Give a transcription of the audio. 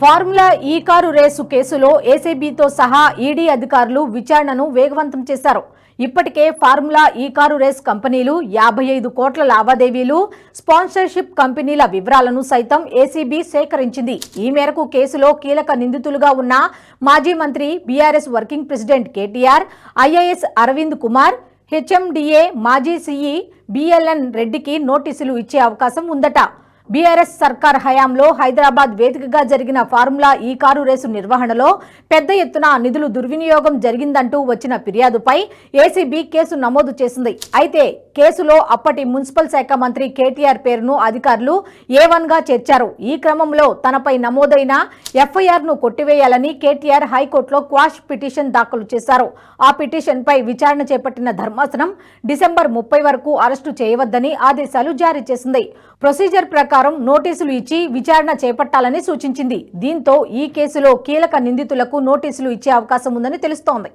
Formula ఈ car race కేసులో ఏసీబీతో సహా ఈడీ అధికారులు విచారణను వేగవంతం చేశారు. ఇప్పటికే ఫార్ములా ఈ కారు రేస్ కంపెనీలు 55 కోట్ల లావాదేవీలు, స్పాన్సర్షిప్ కంపెనీల వివరాలను సైతం ఏసీబీ సేకరించింది. ఈ మేరకు కేసులో కీలక నిందితులుగా ఉన్న మాజీ మంత్రి, BRS working president KTR, IAS Arvind Kumar, HMDA మాజీ సీఈ బిఎల్ఎన్ రెడ్డికి నోటీసులు ఇచ్చే అవకాశం ఉందట. బీఆర్ఎస్ సర్కార్ హయాంలో హైదరాబాద్ వేదికగా జరిగిన ఫార్ములా ఈ కారు రేసు నిర్వహణలో పెద్ద ఎత్తున నిధులు దుర్వినియోగం జరిగిందంటూ వచ్చిన ఫిర్యాదుపై ఏసీబీ కేసు నమోదు చేసింది. అయితే కేసులో అప్పటి మున్సిపల్ శాఖ మంత్రి కేటీఆర్ పేరును అధికారులు A1 గా చేర్చారు. ఈ క్రమంలో తనపై నమోదైన ఎఫ్ఐఆర్ ను కొట్టివేయాలని కేటీఆర్ హైకోర్టులో క్వాష్ పిటిషన్ దాఖలు చేశారు. ఆ పిటిషన్ పై విచారణ చేపట్టిన ధర్మాసనం డిసెంబర్ 30 వరకు అరెస్టు చేయవద్దని ఆదేశాలు జారీ చేసింది. ప్రొసీజర్ ప్రకారం నోటీసులు ఇచ్చి విచారణ చేపట్టాలని సూచించింది. దీంతో ఈ కేసులో కీలక నిందితులకు నోటీసులు ఇచ్చే అవకాశం ఉందని తెలుస్తోంది.